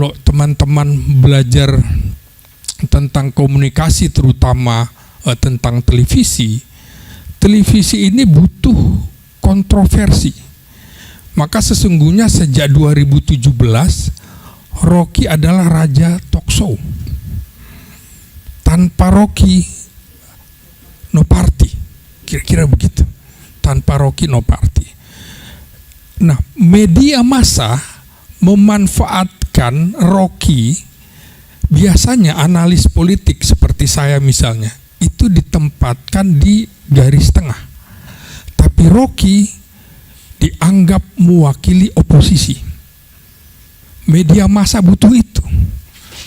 kalau teman-teman belajar tentang komunikasi, terutama tentang televisi ini butuh kontroversi. Maka sesungguhnya sejak 2017 Rocky adalah raja talk show. Tanpa Rocky no party, kira-kira begitu. Tanpa Rocky no party. Nah, media massa memanfaatkan Rocky. Biasanya analis politik seperti saya misalnya itu ditempatkan di garis tengah, tapi Rocky dianggap mewakili oposisi. Media massa butuh itu,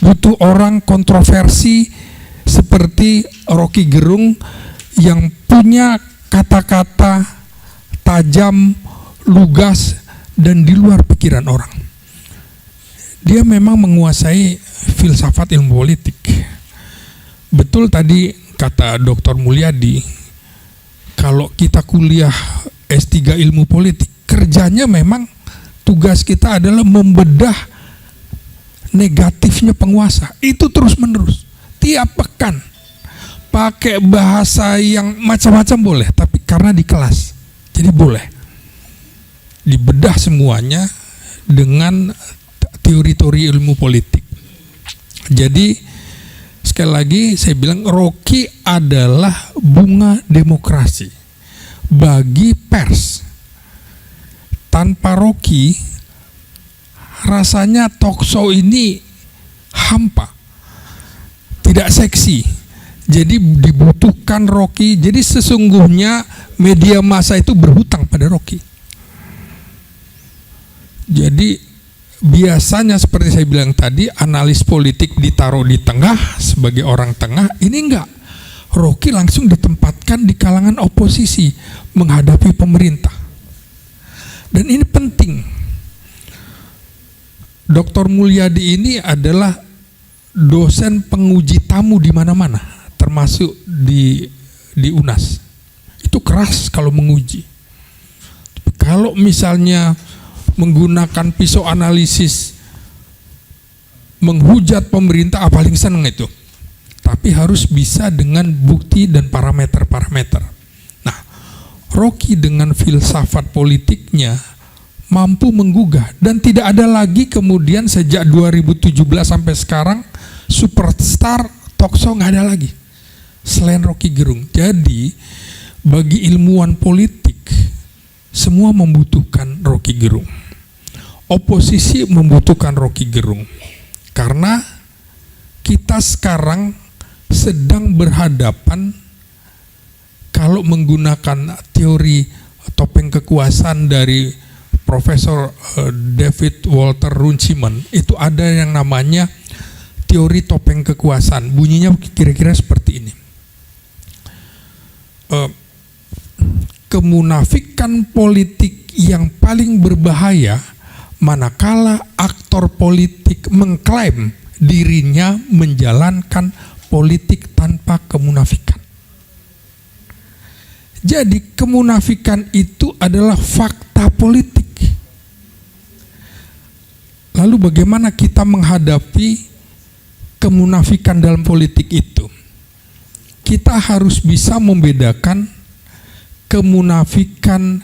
butuh orang kontroversi seperti Rocky Gerung yang punya kata-kata tajam, lugas, dan di luar pikiran orang. Dia memang menguasai filsafat ilmu politik. Betul tadi kata Dr. Mulyadi, kalau kita kuliah S3 ilmu politik, kerjanya memang tugas kita adalah membedah negatifnya penguasa. Itu terus-menerus. Tiap pekan pakai bahasa yang macam-macam boleh, tapi karena di kelas, jadi boleh dibedah semuanya dengan teori-teori ilmu politik. Jadi sekali lagi saya bilang Rocky adalah bunga demokrasi bagi pers. Tanpa Rocky rasanya talk show ini hampa, tidak seksi. Jadi dibutuhkan Rocky. Jadi sesungguhnya media massa itu berhutang pada Rocky. Jadi biasanya seperti saya bilang tadi, analis politik ditaruh di tengah sebagai orang tengah. Ini enggak. Rocky langsung ditempatkan di kalangan oposisi menghadapi pemerintah. Dan ini penting. Dr. Mulyadi ini adalah dosen penguji tamu di mana-mana, termasuk di UNAS. Itu keras kalau menguji. Kalau misalnya menggunakan pisau analisis menghujat pemerintah, paling seneng itu. Tapi harus bisa dengan bukti dan parameter-parameter. Nah, Rocky dengan filsafat politiknya mampu menggugah, dan tidak ada lagi kemudian sejak 2017 sampai sekarang superstar talk show, nggak ada lagi selain Rocky Gerung. Jadi bagi ilmuwan politik semua membutuhkan Rocky Gerung. Oposisi membutuhkan Rocky Gerung, karena kita sekarang sedang berhadapan, kalau menggunakan teori topeng kekuasaan dari Profesor David Walter Runciman, itu ada yang namanya teori topeng kekuasaan. Bunyinya kira-kira seperti ini. Kemunafikan politik yang paling berbahaya manakala aktor politik mengklaim dirinya menjalankan politik tanpa kemunafikan. Jadi kemunafikan itu adalah fakta politik. Lalu bagaimana kita menghadapi kemunafikan dalam politik itu? Kita harus bisa membedakan kemunafikan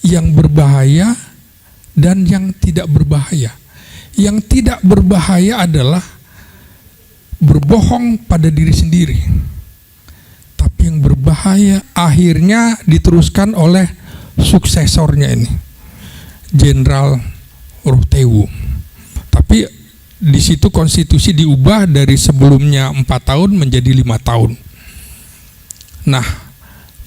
yang berbahaya dan yang tidak berbahaya. Yang tidak berbahaya adalah berbohong pada diri sendiri. Tapi yang berbahaya akhirnya diteruskan oleh suksesornya ini, Jenderal Rohtewu. Tapi di situ konstitusi diubah dari sebelumnya 4 tahun menjadi 5 tahun. Nah,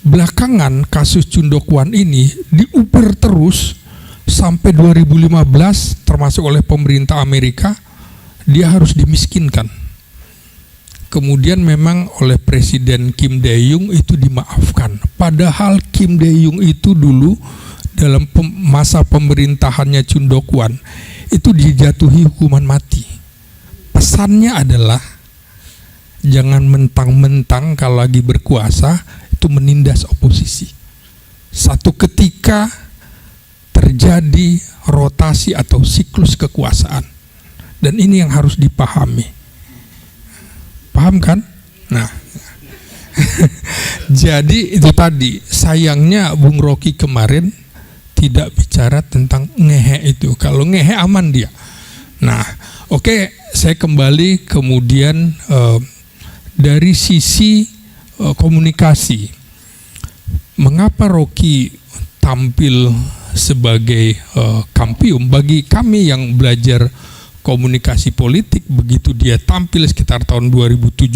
belakangan kasus Cundokwan ini diuber terus sampai 2015, termasuk oleh pemerintah Amerika, dia harus dimiskinkan. Kemudian memang oleh Presiden Kim Dae-jung itu dimaafkan. Padahal Kim Dae-jung itu dulu dalam masa pemerintahannya Cundokwan itu dijatuhi hukuman mati. Pesannya adalah jangan mentang-mentang kalau lagi berkuasa itu menindas oposisi. Satu ketika terjadi rotasi atau siklus kekuasaan, Dan ini yang harus dipahami. Paham kan? Nah, jadi itu tadi, sayangnya Bung Rocky kemarin tidak bicara tentang ngehe itu. Kalau ngehe aman dia. Nah, oke, saya kembali kemudian dari sisi komunikasi. Mengapa Rocky tampil sebagai kampium? Bagi kami yang belajar komunikasi politik, begitu dia tampil sekitar tahun 2017,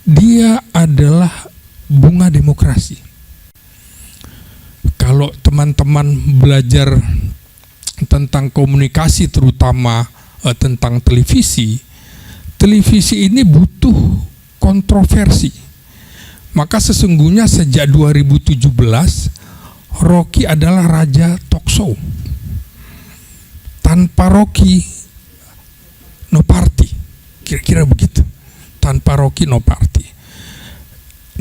dia adalah bunga demokrasi. Kalau teman-teman belajar tentang komunikasi, terutama tentang televisi ini butuh kontroversi. Maka sesungguhnya sejak 2017 Rocky adalah raja talk show. Tanpa Rocky, no party. Kira-kira begitu. Tanpa Rocky, no party.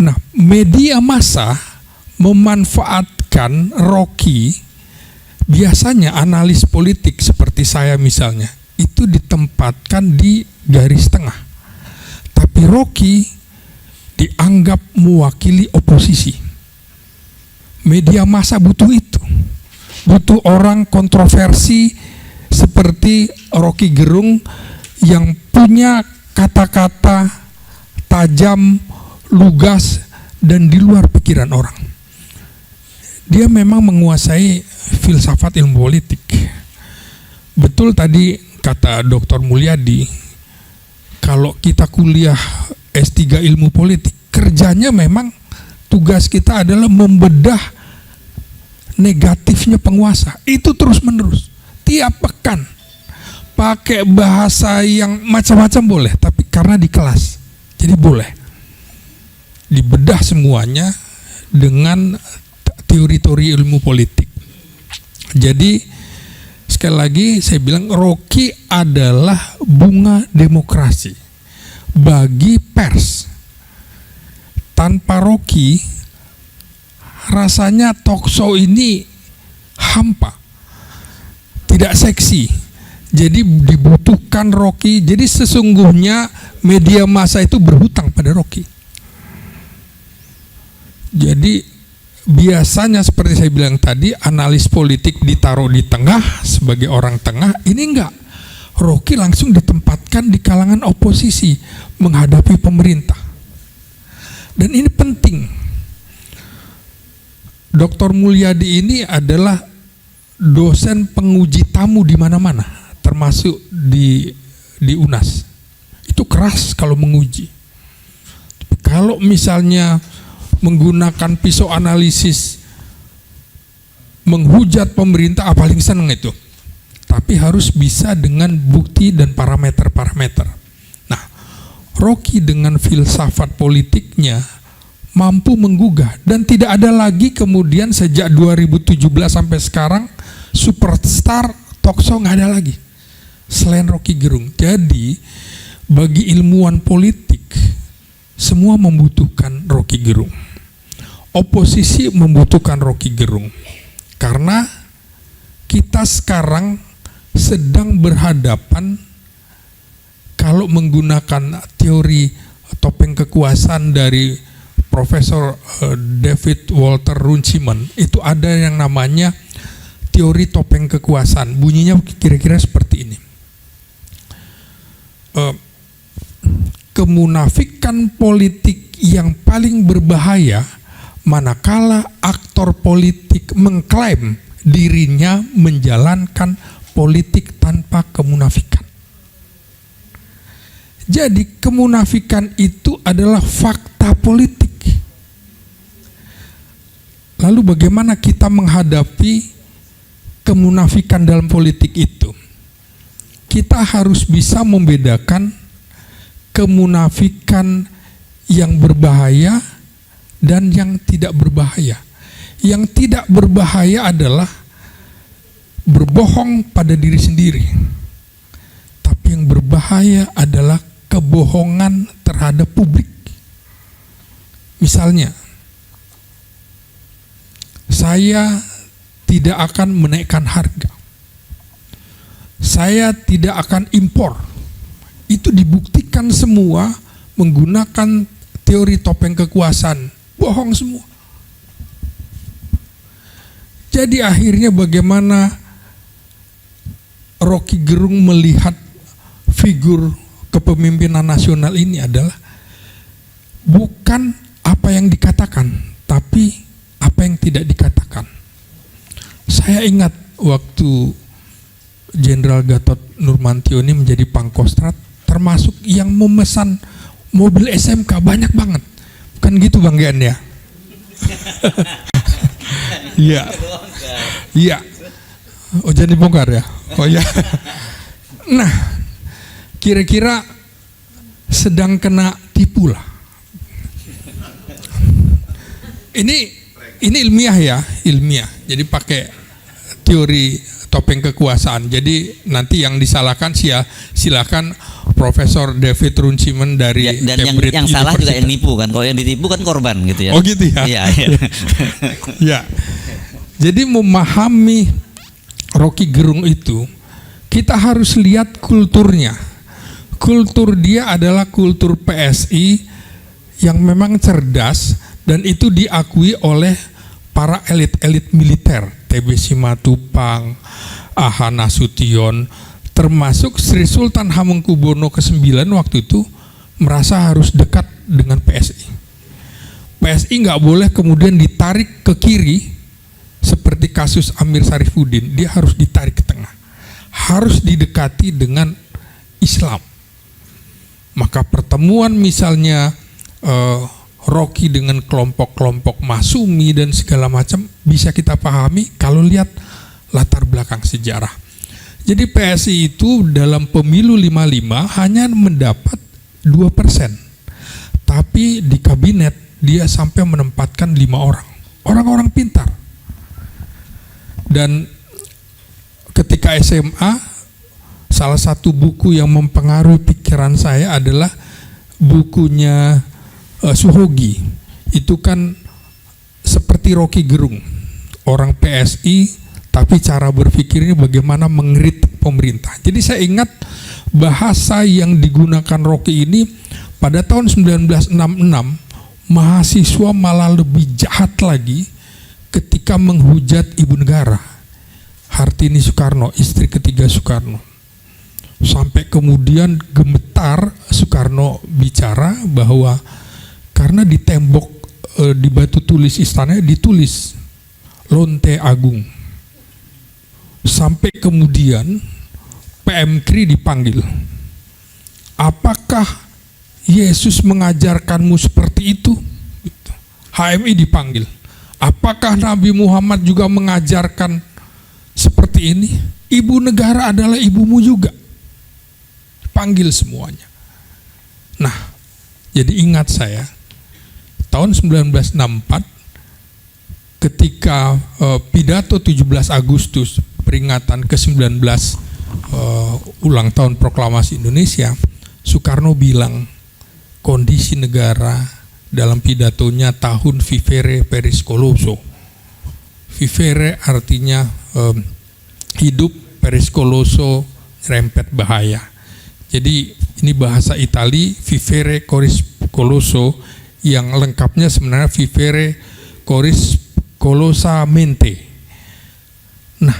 Nah, media massa memanfaatkan Rocky. Biasanya analis politik seperti saya misalnya, itu ditempatkan di garis tengah. Tapi Rocky dianggap mewakili oposisi. Media massa butuh itu. Butuh orang kontroversi seperti Rocky Gerung yang punya kata-kata tajam, lugas, dan di luar pikiran orang. Dia memang menguasai filsafat ilmu politik. Betul tadi kata Dr. Mulyadi, kalau kita kuliah S3 ilmu politik, kerjanya memang tugas kita adalah membedah negatifnya penguasa. Itu terus-menerus. Tiap pekan pakai bahasa yang macam-macam boleh, tapi karena di kelas jadi boleh dibedah semuanya dengan teori-teori ilmu politik. Jadi sekali lagi saya bilang, Rocky adalah bunga demokrasi bagi pers. Tanpa Rocky rasanya talk show ini hampa, tidak seksi. Jadi dibutuhkan Rocky. Jadi sesungguhnya media massa itu berhutang pada Rocky. Jadi biasanya seperti saya bilang tadi, analis politik ditaruh di tengah sebagai orang tengah. Ini enggak. Rocky langsung ditempatkan di kalangan oposisi menghadapi pemerintah. Dan ini penting. Dr. Mulyadi ini adalah dosen penguji tamu di mana-mana, termasuk di UNAS. Itu keras kalau menguji. Kalau misalnya menggunakan pisau analisis menghujat pemerintah, paling seneng itu. Tapi harus bisa dengan bukti dan parameter-parameter. Nah, Rocky dengan filsafat politiknya mampu menggugah, dan tidak ada lagi kemudian sejak 2017 sampai sekarang superstar talk show, nggak ada lagi selain Rocky Gerung. Jadi bagi ilmuwan politik semua membutuhkan Rocky Gerung. Oposisi membutuhkan Rocky Gerung karena kita sekarang sedang berhadapan, kalau menggunakan teori topeng kekuasaan dari Profesor David Walter Runciman, itu ada yang namanya teori topeng kekuasaan. Bunyinya kira-kira seperti ini. Kemunafikan politik yang paling berbahaya manakala aktor politik mengklaim dirinya menjalankan politik tanpa kemunafikan. Jadi kemunafikan itu adalah fakta politik. Lalu bagaimana kita menghadapi kemunafikan dalam politik itu? Kita harus bisa membedakan kemunafikan yang berbahaya dan yang tidak berbahaya. Yang tidak berbahaya adalah berbohong pada diri sendiri. Tapi yang berbahaya adalah kebohongan terhadap publik. Misalnya, saya tidak akan menaikkan harga. saya tidak akan impor. Itu dibuktikan semua menggunakan teori topeng kekuasaan. Bohong semua. Jadi akhirnya bagaimana Rocky Gerung melihat figur kepemimpinan nasional ini adalah bukan apa yang dikatakan, tapi apa yang tidak dikatakan. Saya ingat waktu Jenderal Gatot Nurmantio ini menjadi Pangkostrat, termasuk yang memesan mobil SMK banyak banget. Kan gitu Bang Gian ya? Iya. Iya. Oh, jadi bongkar ya? Oh ya. Nah, kira-kira sedang kena tipu lah. Ini ilmiah ya, ilmiah. Jadi pakai teori topeng kekuasaan. Jadi nanti yang disalahkan silakan Profesor David Runciman dari ya, dan Cambridge yang salah juga yang University. nipu kan. Kalau yang ditipu kan korban gitu ya. Oh gitu ya. Iya. Ya. Jadi memahami Rocky Gerung itu, kita harus lihat kulturnya. Kultur dia adalah kultur PSI yang memang cerdas dan itu diakui oleh para elit-elit militer, TB Simatupang, Aha Nasution, termasuk Sri Sultan Hamengkubuwono ke-9 waktu itu merasa harus dekat dengan PSI. PSI nggak boleh kemudian ditarik ke kiri seperti kasus Amir Syarifuddin, dia harus ditarik ke tengah, harus didekati dengan Islam. Maka pertemuan misalnya Rocky dengan kelompok-kelompok Masumi dan segala macam bisa kita pahami kalau lihat latar belakang sejarah. Jadi PSI itu dalam pemilu 55 hanya mendapat 2%, tapi di kabinet dia sampai menempatkan 5 orang, orang-orang pintar. Dan ketika SMA, salah satu buku yang mempengaruhi pikiran saya adalah bukunya Suhogi. Itu kan seperti Rocky Gerung, orang PSI, tapi cara berpikirnya bagaimana mengkritik pemerintah. Jadi saya ingat bahasa yang digunakan Rocky ini pada tahun 1966, mahasiswa malah lebih jahat lagi ketika menghujat ibu negara, Hartini Soekarno, istri ketiga Soekarno. Sampai kemudian gemetar Soekarno bicara bahwa karena di tembok di batu tulis istana ditulis Lonte Agung. Sampai kemudian PM Kri dipanggil. Apakah Yesus mengajarkanmu seperti itu? HMI dipanggil. Apakah Nabi Muhammad juga mengajarkan seperti ini? Ibu negara adalah ibumu juga. Panggil semuanya. Nah, jadi ingat saya, tahun 1964 ketika pidato 17 Agustus peringatan ke-19 ulang tahun proklamasi Indonesia, Soekarno bilang kondisi negara dalam pidatonya tahun vivere periskoloso. Vivere artinya hidup, periskoloso rempet bahaya. Jadi ini bahasa Itali, vivere periskoloso, yang lengkapnya sebenarnya vivere pericolosamente. Nah,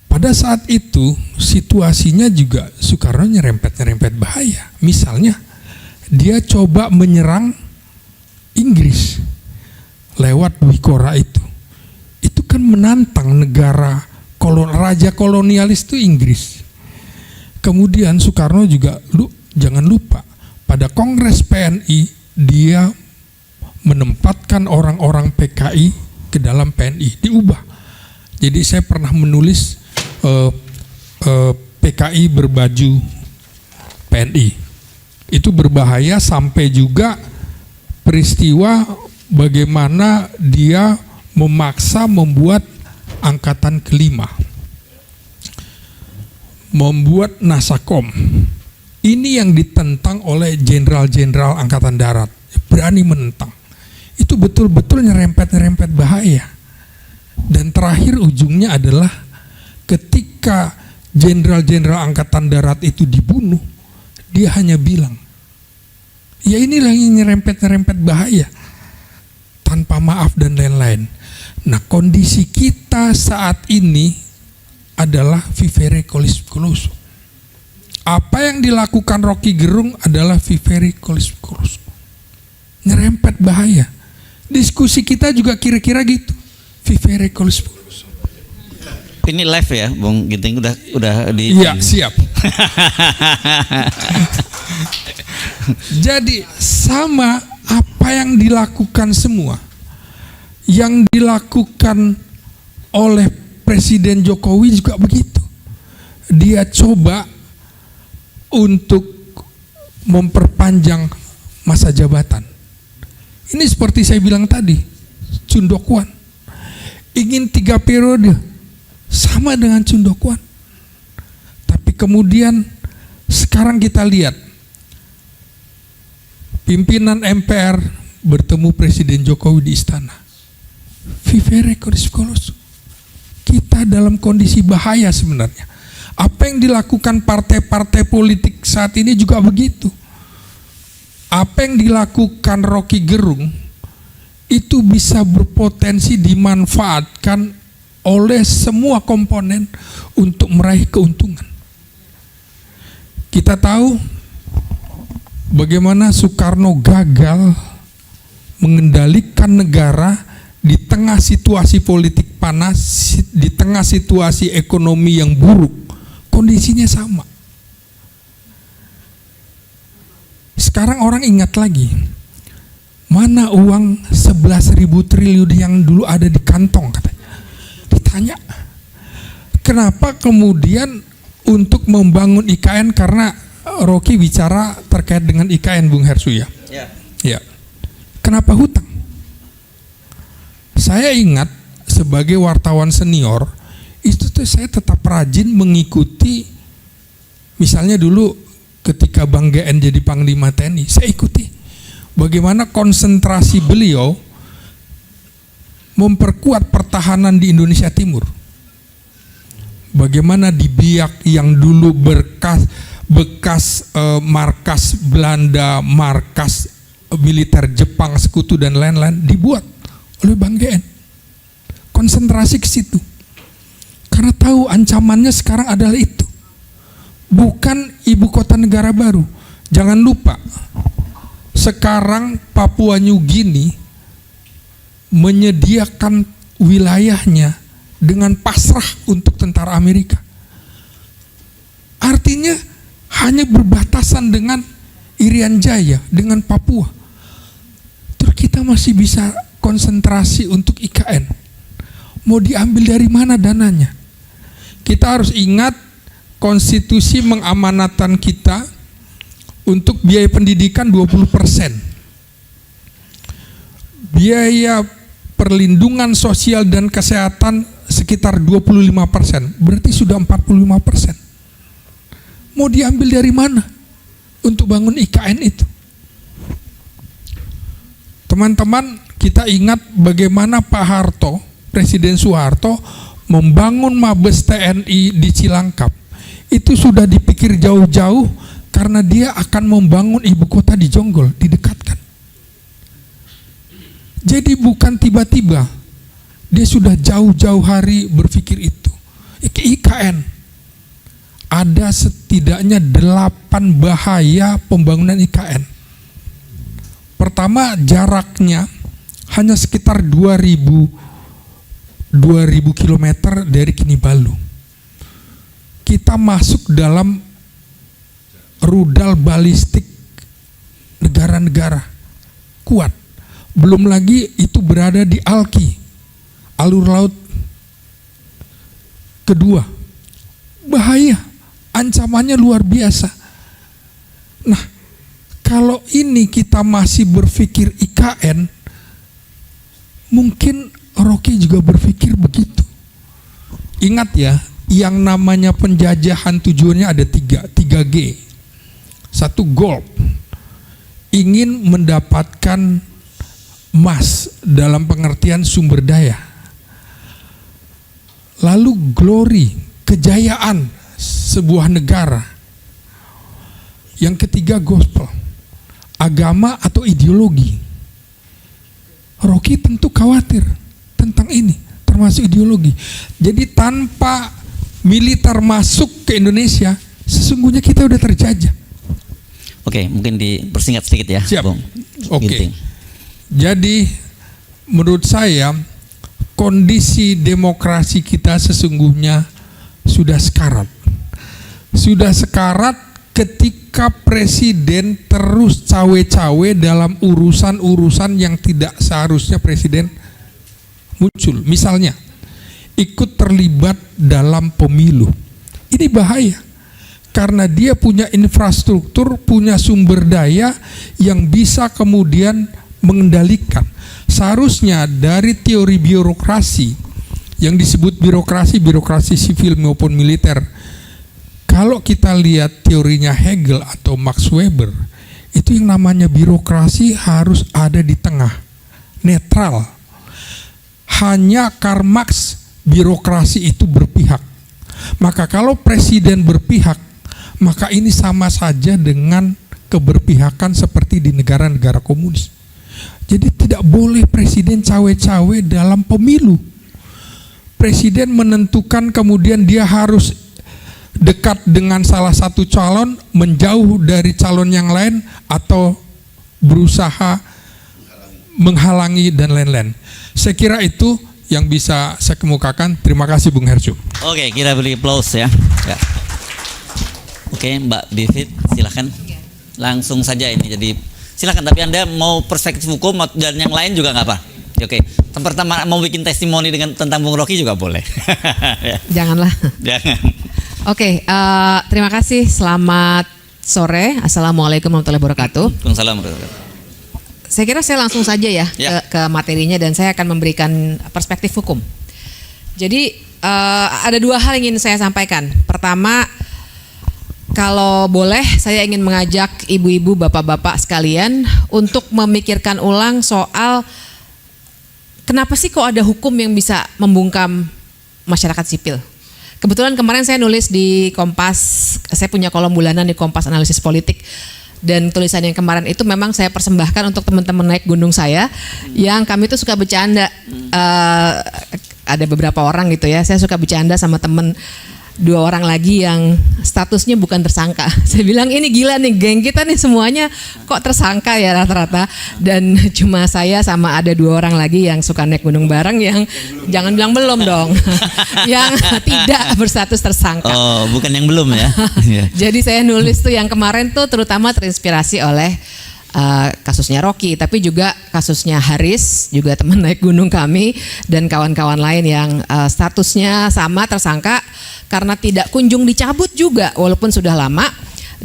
pada saat itu situasinya juga Soekarno nyerempet bahaya. Misalnya dia coba menyerang Inggris lewat Wikora itu kan menantang negara raja kolonialis itu Inggris. Kemudian Soekarno juga jangan lupa pada Kongres PNI dia menempatkan orang-orang PKI ke dalam PNI, diubah. Jadi saya pernah menulis PKI berbaju PNI. Itu berbahaya sampai juga peristiwa bagaimana dia memaksa membuat angkatan kelima, membuat Nasakom. Ini yang ditentang oleh jenderal-jenderal angkatan darat, berani menentang. Itu betul-betul nyerempet bahaya. Dan terakhir ujungnya adalah ketika jenderal-jenderal angkatan darat itu dibunuh, dia hanya bilang, ya inilah yang nyerempet-nyerempet bahaya, tanpa maaf dan lain-lain. Nah, kondisi kita saat ini adalah vivere colis coloso. Apa yang dilakukan Rocky Gerung adalah vivere colis coloso. Nyerempet bahaya. Diskusi kita juga kira-kira gitu. Vivere colis coloso. Ini live ya, Bung Ginting, udah di. Iya, siap. Jadi sama apa yang dilakukan semua, yang dilakukan oleh Presiden Jokowi juga begitu. Dia coba untuk memperpanjang masa jabatan. Ini seperti saya bilang tadi, Chun Dok-wan ingin 3 periode, sama dengan Chun Dok-wan. Tapi kemudian sekarang kita lihat pimpinan MPR bertemu Presiden Jokowi di istana. Vivere colis coloso. Kita dalam kondisi bahaya sebenarnya. Apa yang dilakukan partai-partai politik saat ini juga begitu. Apa yang dilakukan Rocky Gerung itu bisa berpotensi dimanfaatkan oleh semua komponen untuk meraih keuntungan. Kita tahu bagaimana Soekarno gagal mengendalikan negara di tengah situasi politik panas, di tengah situasi ekonomi yang buruk. Kondisinya sama. Sekarang orang ingat lagi, mana uang 11.000 triliun yang dulu ada di kantong, katanya. Ditanya, kenapa kemudian untuk membangun IKN, karena Rocky bicara terkait dengan IKN, Bung Hersu ya. Ya. Kenapa hutang? Saya ingat sebagai wartawan senior, itu tuh saya tetap rajin mengikuti, misalnya dulu ketika Bang GN jadi Panglima TNI, saya ikuti bagaimana konsentrasi beliau memperkuat pertahanan di Indonesia Timur. Bagaimana di Biak yang dulu bekas markas Belanda, markas militer Jepang sekutu dan lain-lain dibuat oleh Bang GN. Konsentrasi ke situ. Karena tahu ancamannya sekarang adalah itu. Bukan ibu kota negara baru. Jangan lupa, sekarang Papua New Guinea menyediakan wilayahnya dengan pasrah untuk tentara Amerika. Artinya hanya berbatasan dengan Irian Jaya, dengan Papua. Terus kita masih bisa konsentrasi untuk IKN. Mau diambil dari mana dananya? Kita harus ingat konstitusi mengamanatkan kita untuk biaya pendidikan 20%. Biaya perlindungan sosial dan kesehatan sekitar 25%. Berarti sudah 45%. Mau diambil dari mana untuk bangun IKN itu? Teman-teman, kita ingat bagaimana Pak Harto, Presiden Soeharto membangun Mabes TNI di Cilangkap. Itu sudah dipikir jauh-jauh karena dia akan membangun ibu kota di Jonggol, didekatkan. Jadi bukan tiba-tiba, dia sudah jauh-jauh hari berpikir itu. IKN, ada setidaknya 8 bahaya pembangunan IKN. Pertama, jaraknya hanya sekitar 2000 km dari Kinibalu. Kita masuk dalam rudal balistik negara-negara kuat. Belum lagi itu berada di Alki, alur laut kedua. Bahaya, ancamannya luar biasa. Nah, kalau ini kita masih berpikir IKN, mungkin Rocky juga berpikir begitu. Ingat ya, yang namanya penjajahan tujuannya ada 3G. 1, gold, ingin mendapatkan emas dalam pengertian sumber daya. Lalu glory, kejayaan sebuah negara. Yang ketiga gospel, agama atau ideologi. Rocky tentu khawatir tentang ini, termasuk ideologi. Jadi tanpa militer masuk ke Indonesia, sesungguhnya kita udah terjajah. Oke, mungkin dipersingkat sedikit ya, Siap. Bung Oke. Ginting. Jadi menurut saya kondisi demokrasi kita sesungguhnya sudah sekarat. Sudah sekarat ketika presiden terus cawe-cawe dalam urusan-urusan yang tidak seharusnya presiden muncul. Misalnya, ikut terlibat dalam pemilu. Ini bahaya. Karena dia punya infrastruktur, punya sumber daya yang bisa kemudian mengendalikan. Seharusnya dari teori birokrasi yang disebut birokrasi sivil maupun militer, kalau kita lihat teorinya Hegel atau Max Weber, itu yang namanya birokrasi harus ada di tengah, netral. Hanya Karl Marx birokrasi itu berpihak. Maka kalau presiden berpihak, maka ini sama saja dengan keberpihakan seperti di negara-negara komunis. Jadi tidak boleh presiden cawe-cawe dalam pemilu. Presiden menentukan kemudian dia harus dekat dengan salah satu calon, menjauh dari calon yang lain, atau berusaha menghalangi dan lain-lain. Saya kira itu yang bisa saya kemukakan. Terima kasih Bung Hercu. Oke, kita beri applause ya. Ya. Oke, Mbak Bivit, silakan. Langsung saja ini. Jadi silakan. Tapi Anda mau perspektif hukum dan yang lain juga nggak apa. Oke. Pertama mau bikin testimoni tentang Bung Rocky juga boleh. Ya. Janganlah. Jangan. Oke, terima kasih. Selamat sore. Assalamualaikum warahmatullahi wabarakatuh. Waalaikumsalam. Saya kira saya langsung saja ya, ke materinya, dan saya akan memberikan perspektif hukum. Jadi ada dua hal yang ingin saya sampaikan. Pertama, kalau boleh saya ingin mengajak ibu-ibu, bapak-bapak sekalian untuk memikirkan ulang soal kenapa sih kok ada hukum yang bisa membungkam masyarakat sipil. Kebetulan kemarin saya nulis di Kompas, saya punya kolom bulanan di Kompas Analisis Politik, dan tulisan yang kemarin itu memang saya persembahkan untuk teman-teman naik gunung saya, yang kami itu suka bercanda. Ada beberapa orang gitu ya, saya suka bercanda sama temen 2 orang lagi yang statusnya bukan tersangka. Saya bilang ini gila nih, geng kita nih semuanya kok tersangka ya rata-rata, dan cuma saya sama ada 2 orang lagi yang suka naik gunung bareng yang jangan bilang belum dong, yang tidak berstatus tersangka. Oh, bukan yang belum ya. Jadi saya nulis tuh yang kemarin tuh terutama terinspirasi oleh kasusnya Rocky, tapi juga kasusnya Haris, juga teman naik gunung kami, dan kawan-kawan lain yang statusnya sama tersangka karena tidak kunjung dicabut juga walaupun sudah lama,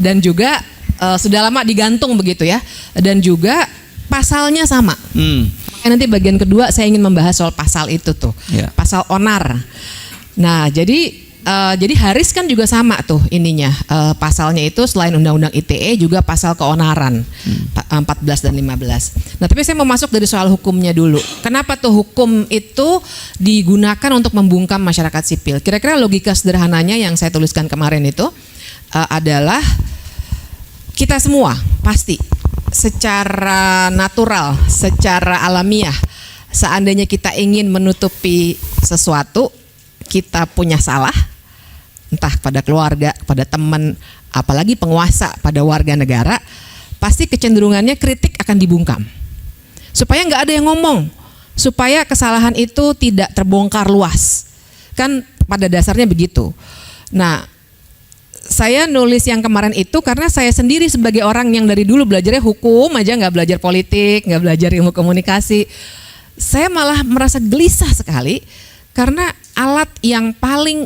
dan juga sudah lama digantung begitu ya, dan juga pasalnya sama. Makanya nanti bagian kedua saya ingin membahas soal pasal itu tuh, pasal onar. Nah jadi Haris kan juga sama tuh ininya, pasalnya itu selain undang-undang ITE juga pasal keonaran 14 dan 15. Nah tapi saya mau masuk dari soal hukumnya dulu. Kenapa tuh hukum itu digunakan untuk membungkam masyarakat sipil? Kira-kira logika sederhananya yang saya tuliskan kemarin itu adalah kita semua pasti secara natural, secara alamiah, seandainya kita ingin menutupi sesuatu, kita punya salah, entah pada keluarga, pada teman, apalagi penguasa, pada warga negara, pasti kecenderungannya kritik akan dibungkam. Supaya nggak ada yang ngomong, supaya kesalahan itu tidak terbongkar luas. Kan pada dasarnya begitu. Nah, saya nulis yang kemarin itu karena saya sendiri sebagai orang yang dari dulu belajarnya hukum aja, nggak belajar politik, nggak belajar ilmu komunikasi. Saya malah merasa gelisah sekali karena alat yang paling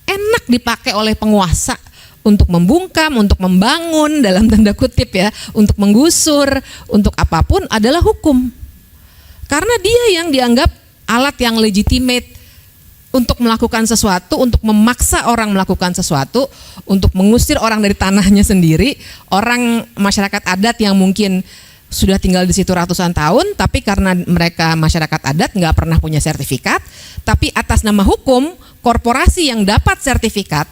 enak dipakai oleh penguasa untuk membungkam, untuk membangun dalam tanda kutip ya, untuk menggusur, untuk apapun adalah hukum. Karena dia yang dianggap alat yang legitimate untuk melakukan sesuatu, untuk memaksa orang melakukan sesuatu, untuk mengusir orang dari tanahnya sendiri, orang masyarakat adat yang mungkin sudah tinggal di situ ratusan tahun, tapi karena mereka masyarakat adat nggak pernah punya sertifikat, tapi atas nama hukum, korporasi yang dapat sertifikat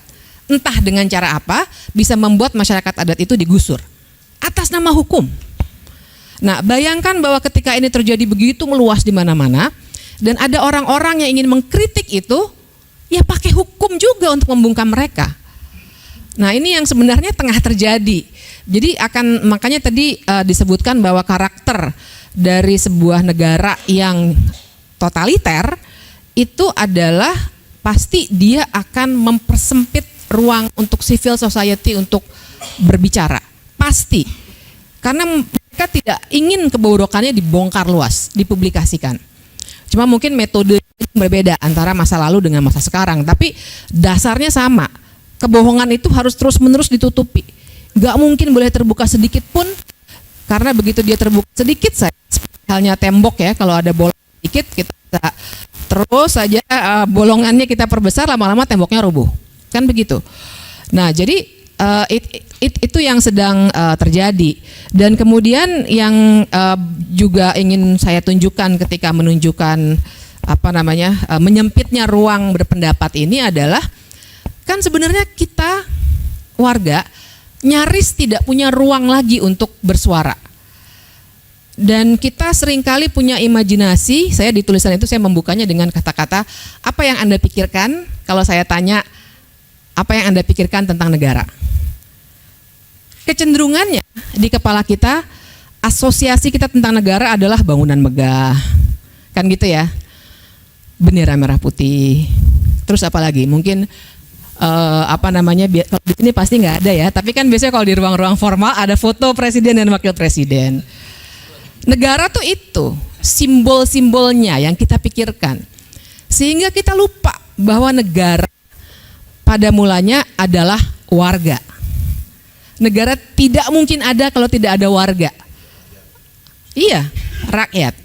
entah dengan cara apa bisa membuat masyarakat adat itu digusur atas nama hukum. Nah, bayangkan bahwa ketika ini terjadi begitu meluas di mana-mana dan ada orang-orang yang ingin mengkritik itu, ya pakai hukum juga untuk membungkam mereka. Nah, ini yang sebenarnya tengah terjadi. Jadi makanya tadi disebutkan bahwa karakter dari sebuah negara yang totaliter itu adalah pasti dia akan mempersempit ruang untuk civil society untuk berbicara. Pasti. Karena mereka tidak ingin kebobrokannya dibongkar luas, dipublikasikan. Cuma mungkin metode berbeda antara masa lalu dengan masa sekarang, tapi dasarnya sama. Kebohongan itu harus terus-menerus ditutupi. Gak mungkin boleh terbuka sedikit pun, karena begitu dia terbuka sedikit saja, halnya tembok ya, kalau ada bolong sedikit kita terus saja bolongannya kita perbesar, lama-lama temboknya rubuh, kan begitu. Nah, jadi itu yang sedang terjadi. Dan kemudian yang juga ingin saya tunjukkan ketika menunjukkan menyempitnya ruang berpendapat ini adalah kan sebenarnya kita warga nyaris tidak punya ruang lagi untuk bersuara. Dan kita seringkali punya imajinasi, saya di tulisan itu saya membukanya dengan kata-kata, apa yang Anda pikirkan kalau saya tanya, apa yang Anda pikirkan tentang negara? Kecenderungannya di kepala kita, asosiasi kita tentang negara adalah bangunan megah, kan gitu ya, bendera merah putih, terus apa lagi? Mungkin kalau di sini pasti nggak ada ya, tapi kan biasanya kalau di ruang-ruang formal ada foto presiden dan wakil presiden. Negara tuh itu simbol-simbolnya yang kita pikirkan, sehingga kita lupa bahwa negara pada mulanya adalah warga. Negara tidak mungkin ada kalau tidak ada warga. Iya, rakyat.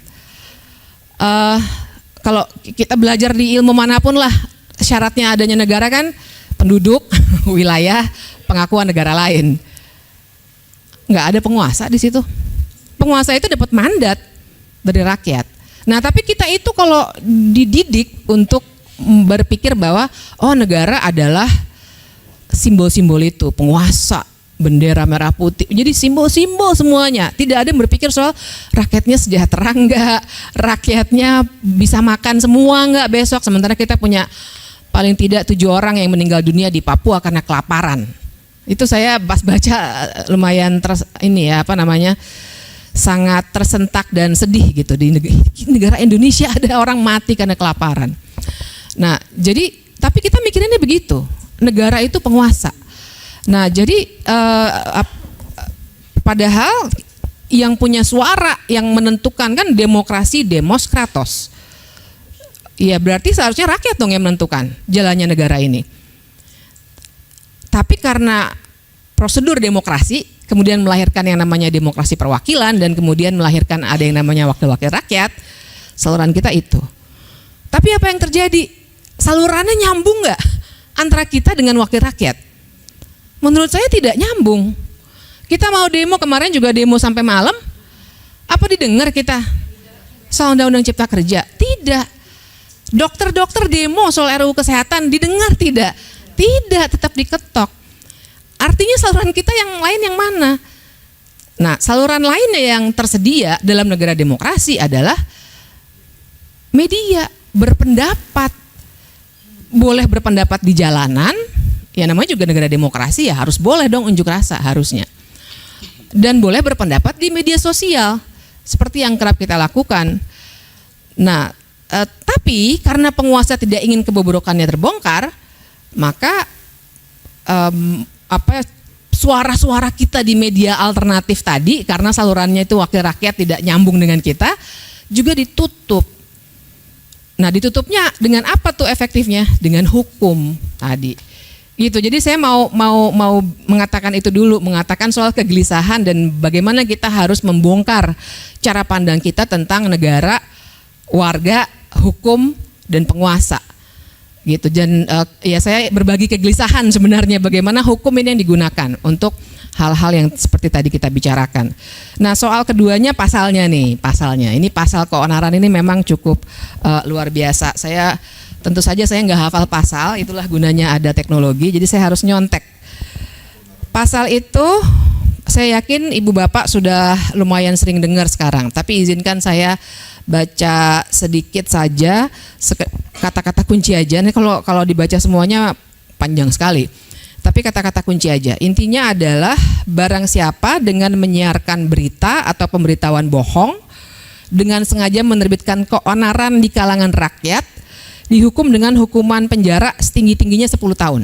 Kalau kita belajar di ilmu manapun lah, syaratnya adanya negara kan penduduk, wilayah, pengakuan negara lain. Nggak ada penguasa di situ. Penguasa itu dapat mandat dari rakyat. Nah, tapi kita itu kalau dididik untuk berpikir bahwa negara adalah simbol-simbol itu, penguasa, bendera merah putih, jadi simbol-simbol semuanya. Tidak ada yang berpikir soal rakyatnya sejahtera enggak, rakyatnya bisa makan semua enggak besok. Sementara kita punya paling tidak 7 orang yang meninggal dunia di Papua karena kelaparan. Itu saya pas baca lumayan sangat tersentak dan sedih gitu, di negara Indonesia ada orang mati karena kelaparan. Nah, jadi tapi kita mikirinnya begitu, negara itu penguasa. Nah, jadi padahal yang punya suara yang menentukan kan demokrasi, demos kratos. Ya berarti seharusnya rakyat dong yang menentukan jalannya negara ini. Tapi karena prosedur demokrasi kemudian melahirkan yang namanya demokrasi perwakilan dan kemudian melahirkan ada yang namanya wakil-wakil rakyat, saluran kita itu. Tapi apa yang terjadi? Salurannya nyambung nggak antara kita dengan wakil rakyat? Menurut saya tidak nyambung. Kita mau demo kemarin juga demo sampai malam, apa didengar kita soal undang-undang cipta kerja? Tidak. Dokter-dokter demo soal RUU kesehatan didengar tidak? Tidak, tetap diketok. Artinya saluran kita yang lain yang mana? Nah, saluran lainnya yang tersedia dalam negara demokrasi adalah media, berpendapat. Boleh berpendapat di jalanan, ya namanya juga negara demokrasi ya harus boleh dong unjuk rasa harusnya. Dan boleh berpendapat di media sosial, seperti yang kerap kita lakukan. Nah, tapi karena penguasa tidak ingin kebobrokannya terbongkar, maka suara-suara kita di media alternatif tadi karena salurannya itu wakil rakyat tidak nyambung dengan kita juga ditutup. Nah, ditutupnya dengan apa tuh efektifnya? Dengan hukum tadi. Gitu. Jadi saya mau mengatakan itu dulu, mengatakan soal kegelisahan dan bagaimana kita harus membongkar cara pandang kita tentang negara, warga, hukum dan penguasa. Gitu. Dan ya saya berbagi kegelisahan sebenarnya bagaimana hukum ini yang digunakan untuk hal-hal yang seperti tadi kita bicarakan. Nah, soal keduanya pasalnya ini pasal keonaran ini memang cukup luar biasa. Saya Tentu saja saya nggak hafal pasal, itulah gunanya ada teknologi, jadi saya harus nyontek. Pasal itu saya yakin ibu bapak sudah lumayan sering dengar sekarang, tapi izinkan saya baca sedikit saja kata-kata kunci aja. Nih kalau dibaca semuanya panjang sekali. Tapi kata-kata kunci aja. Intinya adalah barang siapa dengan menyiarkan berita atau pemberitahuan bohong dengan sengaja menerbitkan keonaran di kalangan rakyat dihukum dengan hukuman penjara setinggi-tingginya 10 tahun.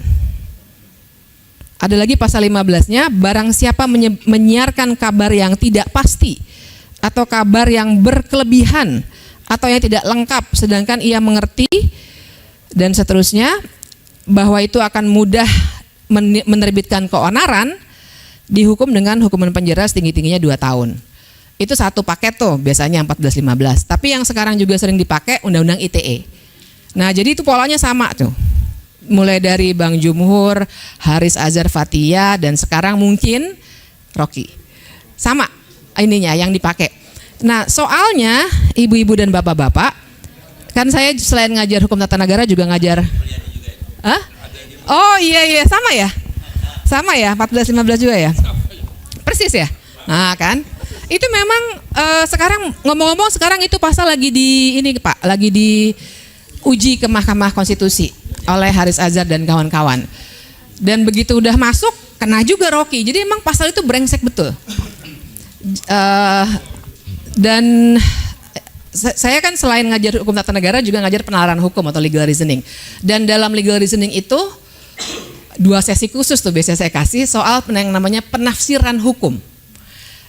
Ada lagi pasal 15-nya, barang siapa menyiarkan kabar yang tidak pasti atau kabar yang berkelebihan atau yang tidak lengkap sedangkan ia mengerti dan seterusnya bahwa itu akan mudah menerbitkan keonaran, dihukum dengan hukuman penjara setinggi-tingginya 2 tahun. Itu satu paket tuh biasanya 14-15. Tapi yang sekarang juga sering dipakai Undang-Undang ITE. Nah jadi itu polanya sama tuh. Mulai dari Bang Jumhur, Haris Azhar Fathia, dan sekarang mungkin Rocky. Sama ininya yang dipakai. Nah soalnya ibu-ibu dan bapak-bapak, kan saya selain ngajar hukum tata negara juga ngajar. Hah? Oh iya sama ya? Sama ya 14-15 juga ya? Persis ya? Nah kan? Itu memang sekarang ngomong-ngomong sekarang itu pasal lagi di ini Pak, lagi diuji ke Mahkamah Konstitusi oleh Haris Azhar dan kawan-kawan. Dan begitu udah masuk kena juga Rocky. Jadi emang pasal itu brengsek betul. Dan saya kan selain ngajar hukum tata negara juga ngajar penalaran hukum atau legal reasoning. Dan dalam legal reasoning itu 2 sesi khusus tuh biasanya saya kasih soal yang namanya penafsiran hukum.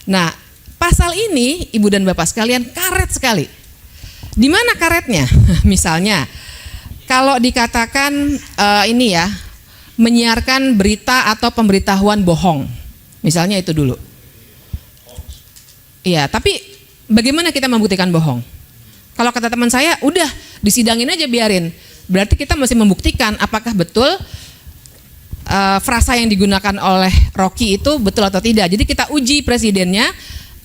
Nah, pasal ini ibu dan bapak sekalian karet sekali. Di mana karetnya? Misalnya, kalau dikatakan ini ya, menyiarkan berita atau pemberitahuan bohong, misalnya itu dulu. Iya, tapi bagaimana kita membuktikan bohong? Kalau kata teman saya, udah disidangin aja biarin. Berarti kita masih membuktikan apakah betul frasa yang digunakan oleh Rocky itu betul atau tidak. Jadi kita uji presidennya,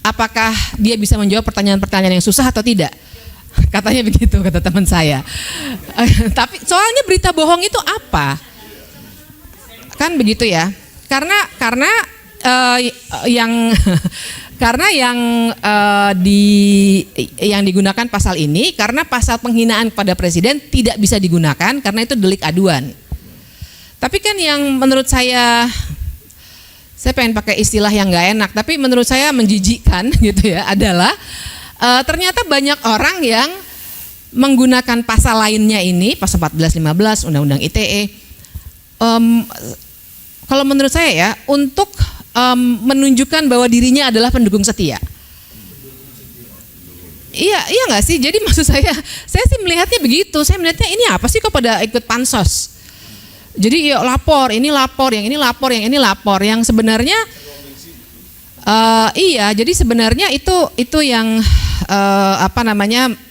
apakah dia bisa menjawab pertanyaan-pertanyaan yang susah atau tidak. Katanya begitu kata teman saya. Tapi soalnya berita bohong itu apa? Kan begitu ya. Karena yang digunakan pasal ini karena pasal penghinaan kepada presiden tidak bisa digunakan karena itu delik aduan. Tapi kan yang menurut saya pengen pakai istilah yang nggak enak, tapi menurut saya menjijikkan gitu ya adalah ternyata banyak orang yang menggunakan pasal lainnya ini, pasal 14-15 Undang-Undang ITE. Kalau menurut saya ya untuk menunjukkan bahwa dirinya adalah pendukung setia. Iya nggak sih? Jadi maksud saya sih melihatnya begitu. Saya melihatnya ini apa sih kok pada ikut pansos? Jadi ya lapor, ini lapor, yang ini lapor, yang ini lapor. Yang sebenarnya iya. Jadi sebenarnya itu yang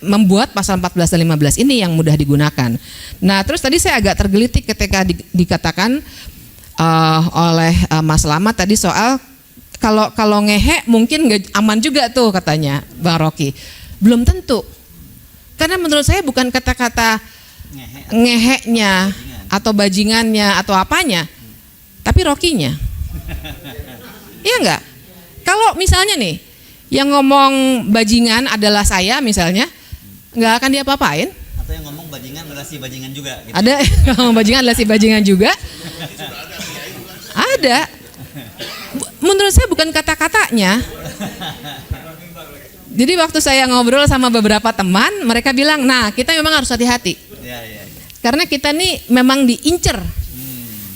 membuat pasal 14 dan 15 ini yang mudah digunakan. Nah terus tadi saya agak tergelitik ketika dikatakan oleh Mas Slamet tadi soal kalau ngehe mungkin nggak aman juga tuh katanya Bang Rocky. Belum tentu. Karena menurut saya bukan kata-kata ngeheknya atau bajingannya atau apanya, tapi Rocky-nya. Iya enggak? Kalau misalnya nih yang ngomong bajingan adalah saya misalnya, nggak akan diapa-apain. Atau yang ngomong bajingan adalah si bajingan juga gitu. Ada yang ngomong bajingan adalah si bajingan juga. Ada. Menurut saya bukan kata-katanya. Jadi waktu saya ngobrol sama beberapa teman, mereka bilang, nah kita memang harus hati-hati. Karena kita nih memang diincer.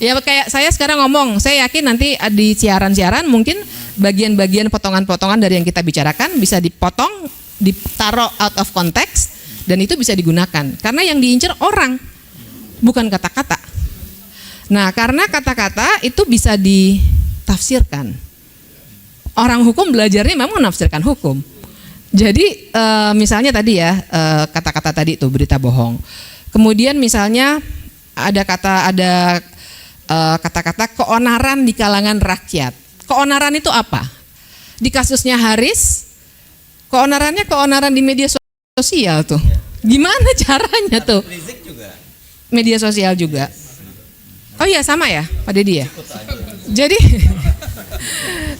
Ya kayak saya sekarang ngomong, saya yakin nanti di siaran-siaran mungkin bagian-bagian potongan-potongan dari yang kita bicarakan bisa dipotong, ditaruh out of context, dan itu bisa digunakan. Karena yang diincer orang, bukan kata-kata. Nah karena kata-kata itu bisa ditafsirkan. Orang hukum belajarnya memang menafsirkan hukum. Jadi misalnya tadi ya kata-kata tadi itu berita bohong. Kemudian misalnya ada kata-kata keonaran di kalangan rakyat. Keonaran itu apa? Di kasusnya Haris, keonaran di media sosial tuh. Gimana caranya tuh? Rizik juga. media sosial juga. Oh iya sama ya Pak Dedi ya. Jadi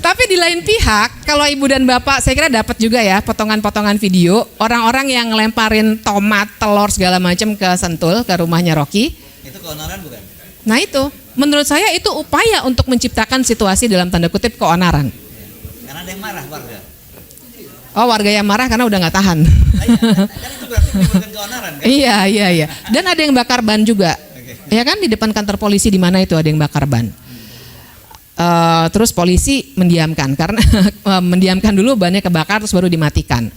tapi di lain pihak kalau Ibu dan Bapak saya kira dapat juga ya potongan-potongan video orang-orang yang ngelemparin tomat, telur segala macam ke Sentul, ke rumahnya Rocky. Itu keonaran bukan? Nah itu menurut saya itu upaya untuk menciptakan situasi dalam tanda kutip keonaran. Karena ada yang marah warga. Oh warga yang marah karena udah nggak tahan. Kan itu berarti menimbulkan keonaran kan? Iya. Dan ada yang bakar ban juga. Ya kan di depan kantor polisi di mana itu ada yang bakar ban. Terus polisi mendiamkan karena mendiamkan dulu bannya kebakar terus baru dimatikan.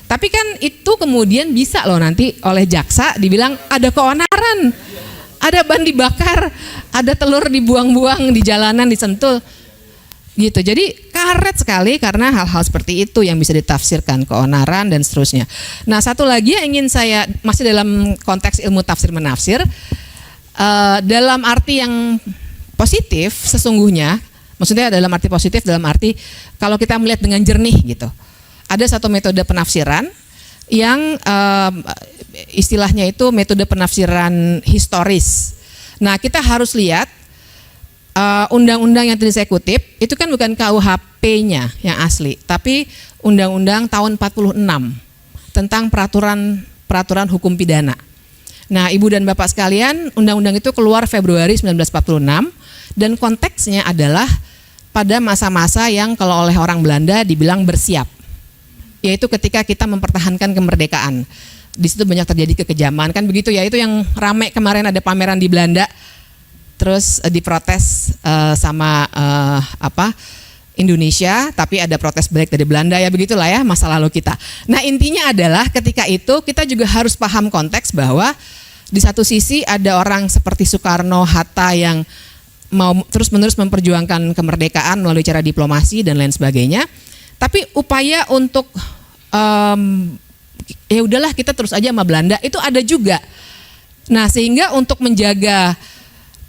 Tapi kan itu kemudian bisa loh nanti oleh jaksa dibilang ada keonaran, ada ban dibakar, ada telur dibuang-buang di jalanan di Sentul, gitu. Jadi karet sekali karena hal-hal seperti itu yang bisa ditafsirkan keonaran dan seterusnya. Nah satu lagi yang ingin saya masih dalam konteks ilmu tafsir menafsir, dalam arti yang positif sesungguhnya. Maksudnya dalam arti positif, dalam arti kalau kita melihat dengan jernih gitu. Ada satu metode penafsiran yang istilahnya itu metode penafsiran historis. Nah kita harus lihat undang-undang yang tadi saya kutip, itu kan bukan KUHP-nya yang asli, tapi undang-undang tahun 46 tentang peraturan hukum pidana. Nah Ibu dan Bapak sekalian, undang-undang itu keluar Februari 1946 dan konteksnya adalah pada masa-masa yang kalau oleh orang Belanda dibilang bersiap, yaitu ketika kita mempertahankan kemerdekaan. Di situ banyak terjadi kekejaman kan begitu ya, itu yang ramai kemarin ada pameran di Belanda, terus diprotes sama Indonesia, tapi ada protes balik dari Belanda ya begitulah ya masa lalu kita. Nah intinya adalah ketika itu kita juga harus paham konteks bahwa di satu sisi ada orang seperti Soekarno, Hatta yang mau terus-menerus memperjuangkan kemerdekaan melalui cara diplomasi dan lain sebagainya. Tapi upaya untuk ya udahlah kita terus aja sama Belanda itu ada juga. Nah sehingga untuk menjaga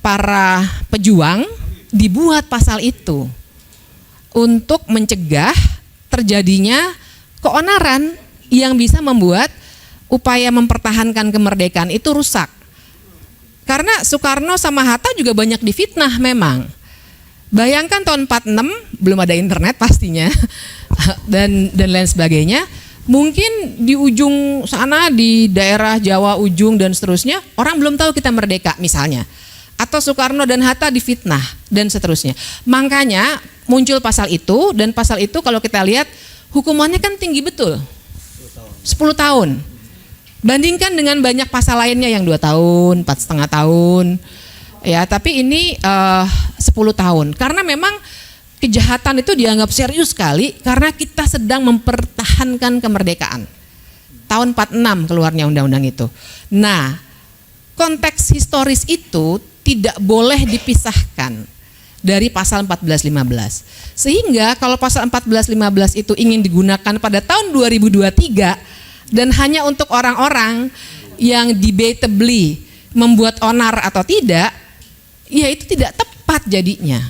para pejuang dibuat pasal itu untuk mencegah terjadinya keonaran yang bisa membuat upaya mempertahankan kemerdekaan itu rusak. Karena Soekarno sama Hatta juga banyak difitnah memang. Bayangkan tahun 46 belum ada internet pastinya dan lain sebagainya. Mungkin di ujung sana di daerah Jawa ujung dan seterusnya orang belum tahu kita merdeka misalnya. Atau Soekarno dan Hatta difitnah dan seterusnya. Makanya muncul pasal itu dan pasal itu kalau kita lihat hukumannya kan tinggi betul. 10 tahun. Bandingkan dengan banyak pasal lainnya yang 2 tahun, 4,5 tahun, ya. Tapi ini 10 tahun. Karena memang kejahatan itu dianggap serius sekali karena kita sedang mempertahankan kemerdekaan. Tahun 46 keluarnya undang-undang itu. Nah, konteks historis itu tidak boleh dipisahkan dari pasal 1415. Sehingga kalau pasal 1415 itu ingin digunakan pada tahun 2023 dan hanya untuk orang-orang yang debatably membuat onar atau tidak, ya itu tidak tepat jadinya.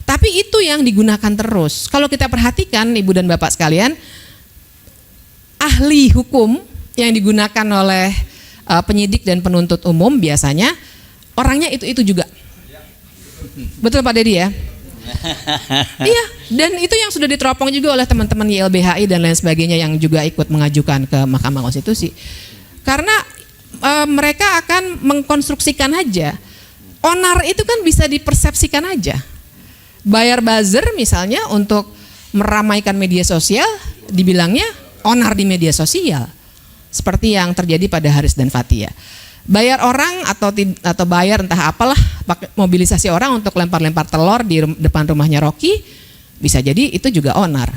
Tapi itu yang digunakan terus. Kalau kita perhatikan Ibu dan Bapak sekalian, ahli hukum yang digunakan oleh penyidik dan penuntut umum biasanya orangnya itu juga. Betul Pak Dedi ya? Iya, dan itu yang sudah diteropong juga oleh teman-teman YLBHI dan lain sebagainya yang juga ikut mengajukan ke Mahkamah Konstitusi. Karena mereka akan mengkonstruksikan aja. Onar itu kan bisa dipersepsikan aja. Bayar buzzer misalnya untuk meramaikan media sosial, dibilangnya onar di media sosial. Seperti yang terjadi pada Haris dan Fathia. Bayar orang atau bayar entah apalah, mobilisasi orang untuk lempar-lempar telur di depan rumahnya Rocky, bisa jadi itu juga onar.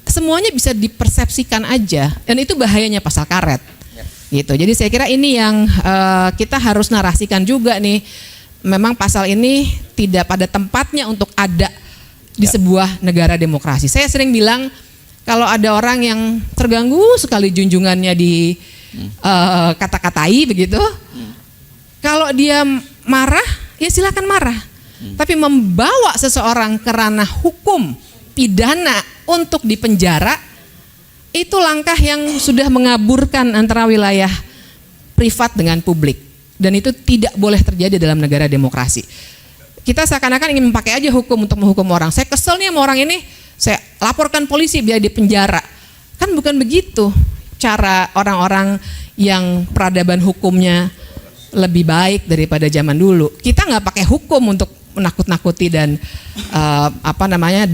Semuanya bisa dipersepsikan aja, dan itu bahayanya pasal karet. Gitu. Jadi saya kira ini yang kita harus narasikan juga nih. Memang pasal ini tidak pada tempatnya untuk ada di sebuah negara demokrasi. Saya sering bilang kalau ada orang yang terganggu sekali junjungannya di kata-katai begitu, kalau dia marah ya silakan marah, tapi membawa seseorang ke ranah hukum pidana untuk dipenjara itu langkah yang sudah mengaburkan antara wilayah privat dengan publik. Dan itu tidak boleh terjadi dalam negara demokrasi. Kita seakan-akan ingin memakai aja hukum untuk menghukum orang. Saya kesel nih sama orang ini, saya laporkan polisi biar dipenjara. Kan bukan begitu cara orang-orang yang peradaban hukumnya lebih baik daripada zaman dulu. Kita nggak pakai hukum untuk menakut-nakuti dan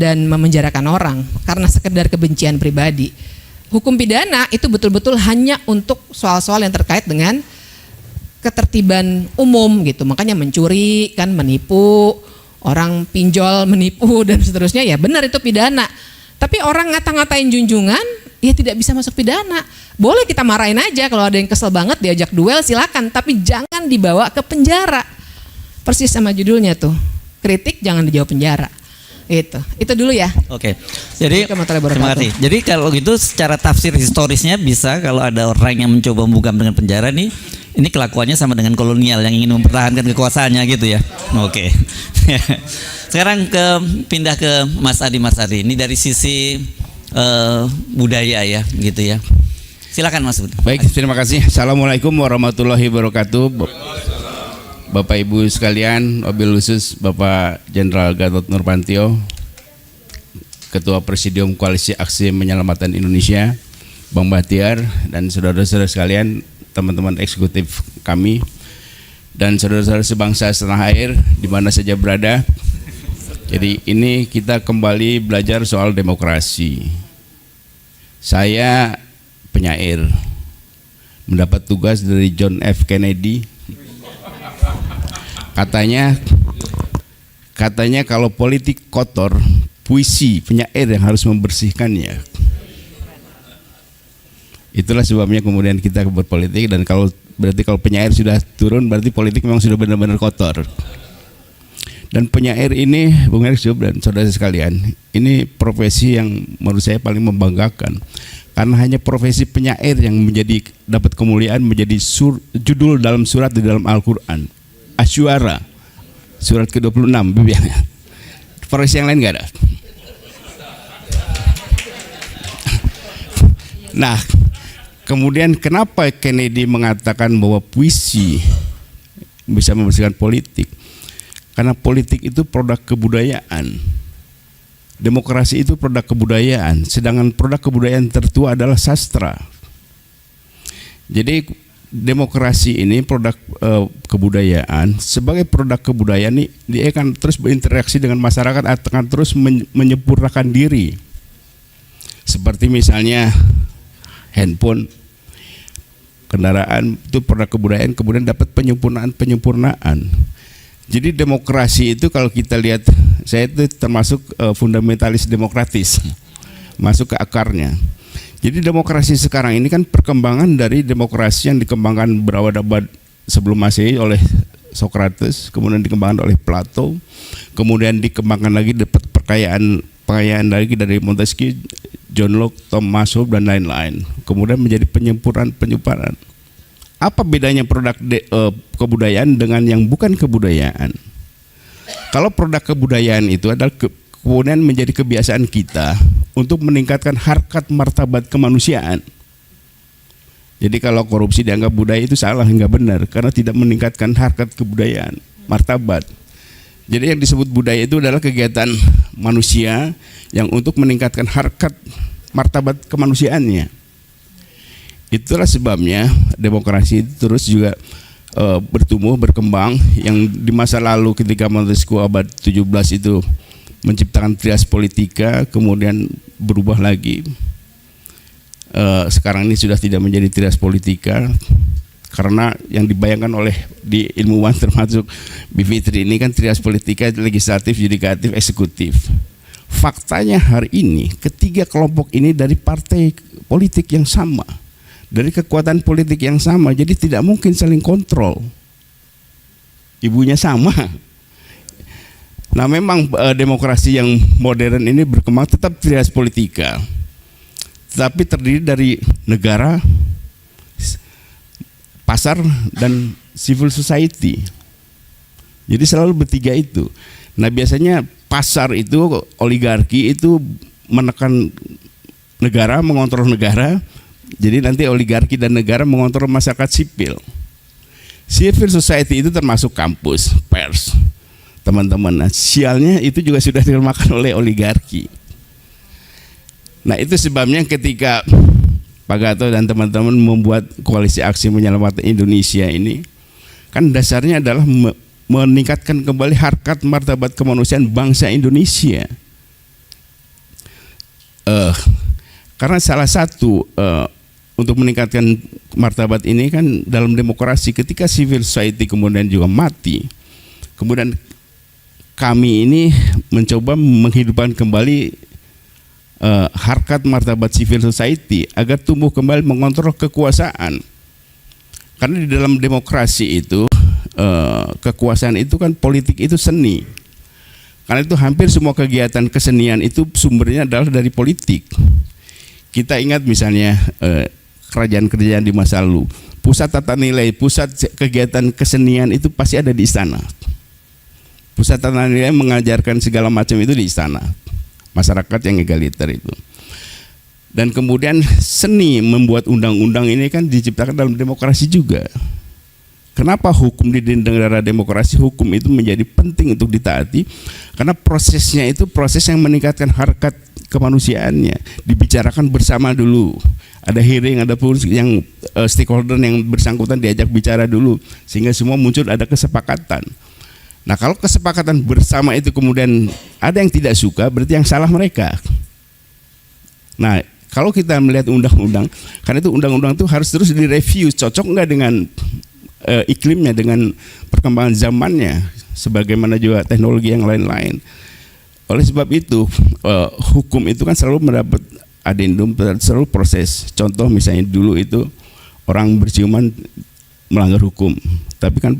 dan memenjarakan orang karena sekedar kebencian pribadi. Hukum pidana itu betul-betul hanya untuk soal-soal yang terkait dengan ketertiban umum gitu. Makanya mencuri kan, menipu, orang pinjol menipu dan seterusnya, ya benar itu pidana. Tapi orang ngata-ngatain junjungan ya tidak bisa masuk pidana. Boleh kita marahin aja, kalau ada yang kesel banget diajak duel silakan, tapi jangan dibawa ke penjara. Persis sama judulnya tuh, kritik jangan dijawab penjara. Itu dulu ya. Oke. Jadi terima kasih. Jadi kalau gitu secara tafsir historisnya bisa kalau ada orang yang mencoba membungkam dengan penjara nih, ini kelakuannya sama dengan kolonial yang ingin mempertahankan kekuasaannya gitu ya. Oke. Sekarang pindah ke Mas Adi. Mas Adi, ini dari sisi budaya ya gitu ya. Silakan Mas. Baik, terima kasih. Assalamualaikum warahmatullahi wabarakatuh. Bapak Ibu sekalian, wabil khusus Bapak Jenderal Gatot Nurmantio, Ketua Presidium Koalisi Aksi Menyelamatkan Indonesia, Bang Bahtiar, dan saudara-saudara sekalian, teman-teman eksekutif kami, dan saudara-saudara sebangsa setanah air di mana saja berada. Jadi ini kita kembali belajar soal demokrasi. Saya penyair, mendapat tugas dari John F. Kennedy. Katanya kalau politik kotor, puisi penyair yang harus membersihkannya. Itulah sebabnya kemudian kita berpolitik, dan berarti kalau penyair sudah turun berarti politik memang sudah benar-benar kotor. Dan penyair ini, Bung Erik dan saudara sekalian, ini profesi yang menurut saya paling membanggakan. Karena hanya profesi penyair yang dapat kemuliaan menjadi judul dalam surat di dalam Al-Quran. Asyuara surat ke-26 bibiannya. Profesi yang lain nggak ada. Nah, kemudian kenapa Kennedy mengatakan bahwa puisi bisa membersihkan politik? Karena politik itu produk kebudayaan. Demokrasi itu produk kebudayaan, sedangkan produk kebudayaan tertua adalah sastra. Jadi demokrasi ini produk kebudayaan. Sebagai produk kebudayaan ini, dia akan terus berinteraksi dengan masyarakat, akan terus menyempurnakan diri. Seperti misalnya handphone, kendaraan, itu produk kebudayaan, kemudian dapat penyempurnaan. Jadi demokrasi itu kalau kita lihat, saya itu termasuk fundamentalis demokratis, masuk ke akarnya. Jadi demokrasi sekarang ini kan perkembangan dari demokrasi yang dikembangkan berabad-abad sebelum Masehi oleh Socrates, kemudian dikembangkan oleh Plato, kemudian dikembangkan lagi, dapat kekayaan lagi dari Montesquieu, John Locke, Thomas Hobbes dan lain-lain. Kemudian menjadi penyempurnaan. Apa bedanya produk kebudayaan dengan yang bukan kebudayaan? Kalau produk kebudayaan itu adalah kemudian menjadi kebiasaan kita untuk meningkatkan harkat martabat kemanusiaan. Jadi kalau korupsi dianggap budaya itu salah, enggak benar, karena tidak meningkatkan harkat kebudayaan, martabat. Jadi yang disebut budaya itu adalah kegiatan manusia yang untuk meningkatkan harkat martabat kemanusiaannya. Itulah sebabnya demokrasi itu terus juga bertumbuh, berkembang. Yang di masa lalu ketika Montesquieu abad 17 itu menciptakan trias politika, kemudian berubah lagi. Sekarang ini sudah tidak menjadi trias politika, karena yang dibayangkan oleh di ilmuwan termasuk Bivitri ini kan trias politika, legislatif, yudikatif, eksekutif. Faktanya hari ini ketiga kelompok ini dari partai politik yang sama, dari kekuatan politik yang sama, jadi tidak mungkin saling kontrol. Ibunya sama. Nah memang demokrasi yang modern ini berkembang tetap trias politika, tetapi terdiri dari negara, pasar, dan civil society. Jadi selalu bertiga itu. Nah biasanya pasar itu, oligarki itu menekan negara, mengontrol negara. Jadi nanti oligarki dan negara mengontrol masyarakat sipil. Civil society itu termasuk kampus, pers, teman-teman. Nah, sialnya itu juga sudah dimakan oleh oligarki. Nah, itu sebabnya ketika Pak Gatot dan teman-teman membuat koalisi aksi menyelamatkan Indonesia ini, kan dasarnya adalah meningkatkan kembali harkat martabat kemanusiaan bangsa Indonesia. Karena salah satu untuk meningkatkan martabat ini kan dalam demokrasi, ketika civil society kemudian juga mati, kemudian kami ini mencoba menghidupkan kembali harkat martabat civil society agar tumbuh kembali mengontrol kekuasaan. Karena di dalam demokrasi itu kekuasaan itu kan, politik itu seni. Karena itu hampir semua kegiatan kesenian itu sumbernya adalah dari politik. Kita ingat misalnya kerajaan-kerajaan di masa lalu, pusat tata nilai, pusat kegiatan kesenian itu pasti ada di istana. Pusat tata nilai mengajarkan segala macam itu di istana. Masyarakat yang egaliter itu. Dan kemudian seni membuat undang-undang ini kan diciptakan dalam demokrasi juga. Kenapa hukum di negara demokrasi, hukum itu menjadi penting untuk ditaati? Karena prosesnya itu proses yang meningkatkan harkat kemanusiaannya, dibicarakan bersama dulu. Ada hearing, ada yang stakeholder yang bersangkutan diajak bicara dulu, sehingga semua muncul ada kesepakatan. Nah, kalau kesepakatan bersama itu kemudian ada yang tidak suka, berarti yang salah mereka. Nah, kalau kita melihat undang-undang, karena itu undang-undang itu harus terus direview, cocok nggak dengan iklimnya, dengan perkembangan zamannya, sebagaimana juga teknologi yang lain-lain. Oleh sebab itu, hukum itu kan selalu mendapat adendum, selalu proses. Contoh misalnya dulu itu orang berciuman melanggar hukum, tapi kan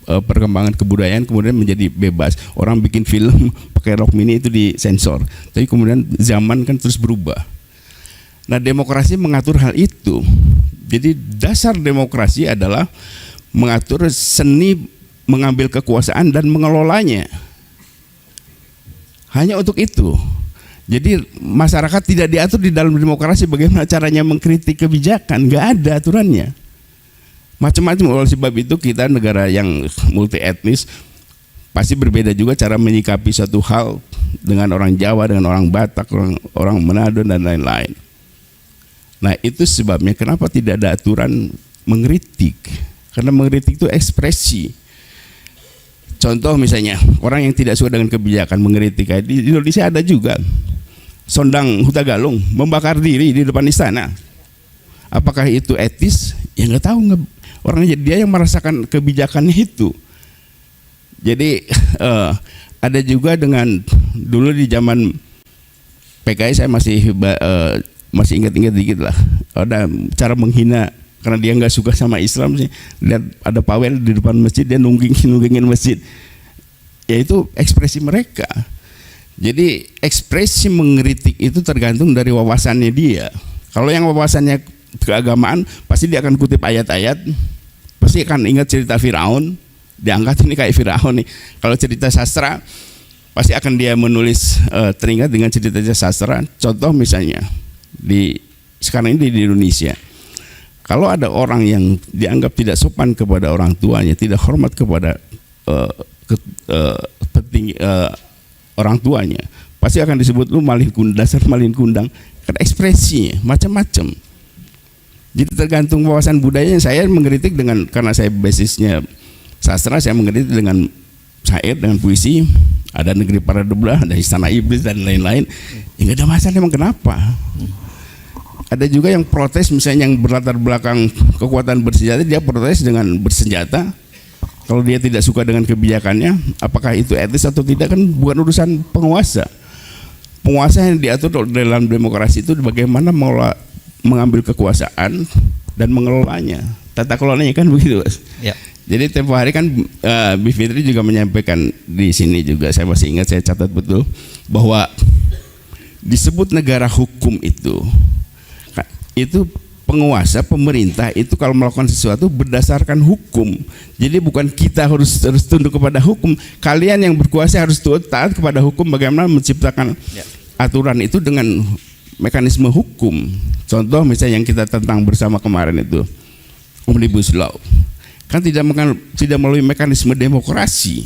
perkembangan kebudayaan kemudian menjadi bebas. Orang bikin film pakai rok mini itu disensor, tapi kemudian zaman kan terus berubah. Nah, demokrasi mengatur hal itu. Jadi dasar demokrasi adalah mengatur seni mengambil kekuasaan dan mengelolanya. Hanya untuk itu. Jadi masyarakat tidak diatur di dalam demokrasi bagaimana caranya mengkritik kebijakan, nggak ada aturannya. Macam-macam. Oleh sebab itu kita negara yang multi etnis, pasti berbeda juga cara menyikapi suatu hal dengan orang Jawa, dengan orang Batak, orang Manado dan lain-lain. Nah, itu sebabnya kenapa tidak ada aturan mengkritik. Karena mengkritik itu ekspresi. Contoh misalnya orang yang tidak suka dengan kebijakan mengkritik, di Indonesia ada juga. Sondang Huta Galung membakar diri di depan istana. Apakah itu etis? Ya nggak tahu. Orangnya dia yang merasakan kebijakannya itu. Jadi ada juga dengan dulu di zaman PKI saya masih ingat-ingat dikit lah. Ada cara menghina karena dia nggak suka sama Islam sih. Lihat ada pawel di depan masjid, dia nunggingin masjid. Ya itu ekspresi mereka. Jadi ekspresi mengkritik itu tergantung dari wawasannya dia. Kalau yang wawasannya keagamaan, pasti dia akan kutip ayat-ayat, pasti akan ingat cerita Firaun, diangkat ini kayak Firaun nih. Kalau cerita sastra, pasti akan dia menulis teringat dengan cerita sastra. Contoh misalnya sekarang ini di Indonesia, kalau ada orang yang dianggap tidak sopan kepada orang tuanya, tidak hormat kepada orang tuanya, pasti akan disebut lu malin kundang, dasar malin kundang. Kan ekspresinya macam-macam. Jadi tergantung wawasan budayanya. Saya mengkritik dengan, karena saya basisnya sastra, saya mengkritik dengan syair, dengan puisi. Ada Negeri Para Debelah, ada Istana Iblis dan lain-lain. Ya nggak ada masalah, emang kenapa? Ada juga yang protes misalnya yang berlatar belakang kekuatan bersenjata, dia protes dengan bersenjata. Kalau dia tidak suka dengan kebijakannya, apakah itu etis atau tidak kan bukan urusan penguasa. Penguasa yang diatur dalam demokrasi itu bagaimana mengambil kekuasaan dan mengelolanya. Tata kelolanya kan begitu, Mas. Ya. Jadi tempo hari kan Bu Fitri juga menyampaikan di sini juga, saya masih ingat, saya catat betul, bahwa disebut negara hukum itu penguasa, pemerintah itu kalau melakukan sesuatu berdasarkan hukum. Jadi bukan kita harus tunduk kepada hukum. Kalian yang berkuasa harus taat kepada hukum. Bagaimana menciptakan aturan itu dengan mekanisme hukum. Contoh misalnya yang kita tentang bersama kemarin itu Omnibus Law. kan tidak melalui mekanisme demokrasi,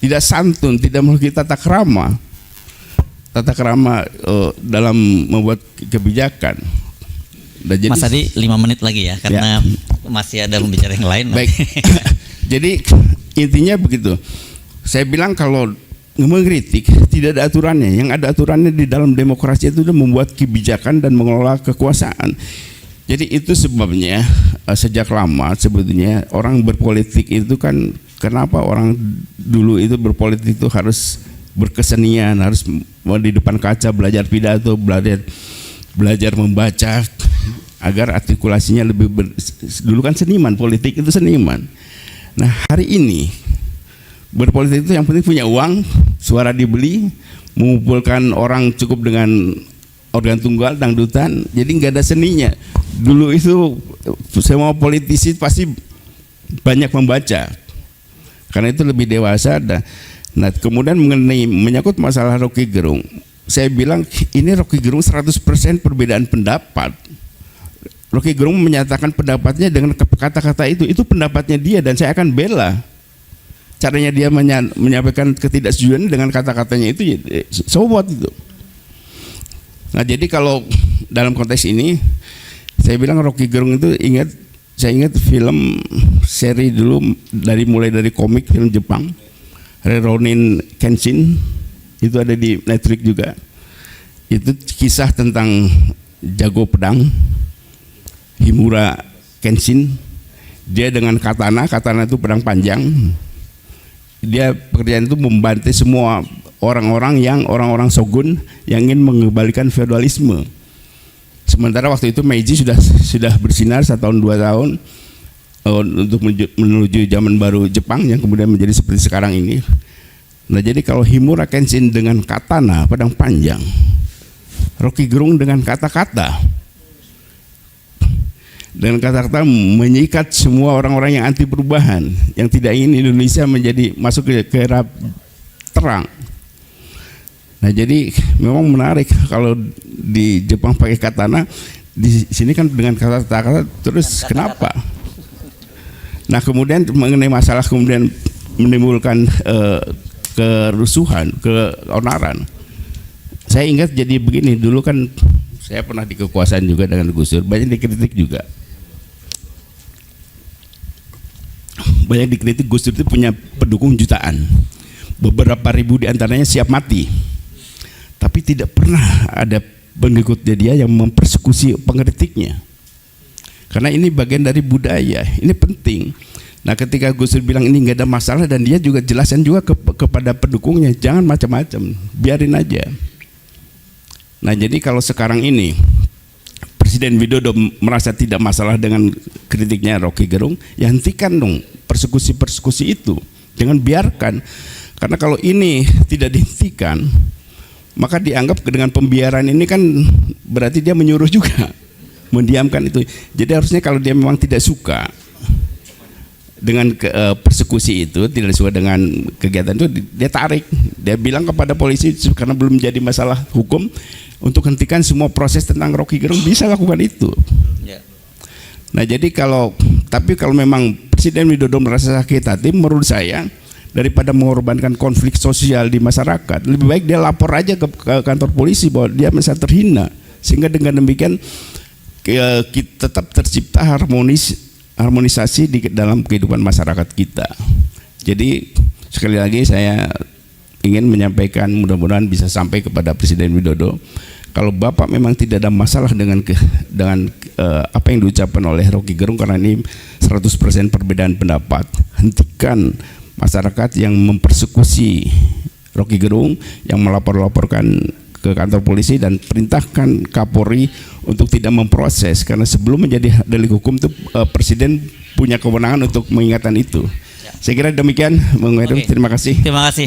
tidak santun, tidak melalui tata krama dalam membuat kebijakan. Dan jadi, Mas Adi 5 menit lagi ya, karena masih ada pembicara yang lain. baik. Jadi intinya begitu. Saya bilang kalau mengkritik tidak ada aturannya. Yang ada aturannya di dalam demokrasi itu adalah membuat kebijakan dan mengelola kekuasaan. Jadi itu sebabnya sejak lama sebetulnya orang berpolitik itu kan, kenapa orang dulu itu berpolitik itu harus berkesenian, harus di depan kaca belajar pidato, belajar membaca agar artikulasinya lebih dulu kan seniman, politik itu seniman. Nah hari ini berpolitik itu yang penting punya uang, suara dibeli, mengumpulkan orang cukup dengan organ tunggal, dangdutan, jadi nggak ada seninya. Dulu itu semua politisi pasti banyak membaca, karena itu lebih dewasa. Nah kemudian mengenai menyangkut masalah Rocky Gerung, saya bilang ini Rocky Gerung 100% perbedaan pendapat. Rocky Gerung menyatakan pendapatnya dengan kata-kata itu pendapatnya dia dan saya akan bela. Caranya dia menyampaikan ketidaksetujuan dengan kata-katanya itu, so what itu. Nah jadi kalau dalam konteks ini saya bilang Rocky Gerung itu saya ingat film seri dulu mulai dari komik film Jepang, Rurouni Kenshin, itu ada di Netflix juga. Itu kisah tentang jago pedang Himura Kenshin. Dia dengan katana itu pedang panjang. Dia pekerjaan itu membantai semua orang-orang shogun yang ingin mengembalikan feodalisme. Sementara waktu itu Meiji sudah bersinar 1 tahun 2 tahun untuk menuju zaman baru Jepang yang kemudian menjadi seperti sekarang ini. Nah jadi kalau Himura Kenshin dengan katana pedang panjang, Rocky Gerung dengan kata-kata menyikat semua orang-orang yang anti perubahan, yang tidak ingin Indonesia masuk ke era terang. Nah jadi memang menarik kalau di Jepang pakai katana, di sini kan dengan kata-kata terus kenapa? Nah kemudian mengenai masalah kemudian menimbulkan kerusuhan, keonaran. Saya ingat jadi begini, dulu kan saya pernah di kekuasaan juga dengan Gus Dur, banyak dikritik juga. Banyak dikritik Gus Dur itu punya pendukung jutaan. Beberapa ribu diantaranya siap mati. Tapi tidak pernah ada pengikutnya dia yang mempersekusi pengkritiknya. Karena ini bagian dari budaya, ini penting. Nah ketika Gus Dur bilang ini nggak ada masalah dan dia juga jelasin juga kepada pendukungnya, jangan macam-macam, biarin aja. Nah jadi kalau sekarang ini Presiden Widodo merasa tidak masalah dengan kritiknya Rocky Gerung, ya hentikan dong persekusi-persekusi itu, jangan biarkan. Karena kalau ini tidak dihentikan, maka dianggap dengan pembiaran ini kan berarti dia menyuruh juga, mendiamkan itu. Jadi harusnya kalau dia memang tidak suka dengan persekusi itu, tidak suka dengan kegiatan itu, dia tarik, dia bilang kepada polisi karena belum jadi masalah hukum untuk hentikan semua proses tentang Rocky Gerung, bisa lakukan itu. Nah jadi kalau memang Presiden Widodo merasa sakit hati, menurut saya daripada mengorbankan konflik sosial di masyarakat, lebih baik dia lapor aja ke kantor polisi bahwa dia merasa terhina, sehingga dengan demikian kita tetap tercipta harmonisasi di dalam kehidupan masyarakat kita. Jadi sekali lagi saya ingin menyampaikan, mudah-mudahan bisa sampai kepada Presiden Widodo, kalau Bapak memang tidak ada masalah dengan apa yang diucapkan oleh Rocky Gerung, karena ini 100% perbedaan pendapat, hentikan masyarakat yang mempersekusi Rocky Gerung, yang melapor-laporkan ke kantor polisi, dan perintahkan Kapolri untuk tidak memproses, karena sebelum menjadi delik hukum itu Presiden punya kewenangan untuk mengingatkan itu. Saya kira demikian, Bang Heru. Terima kasih. Terima kasih.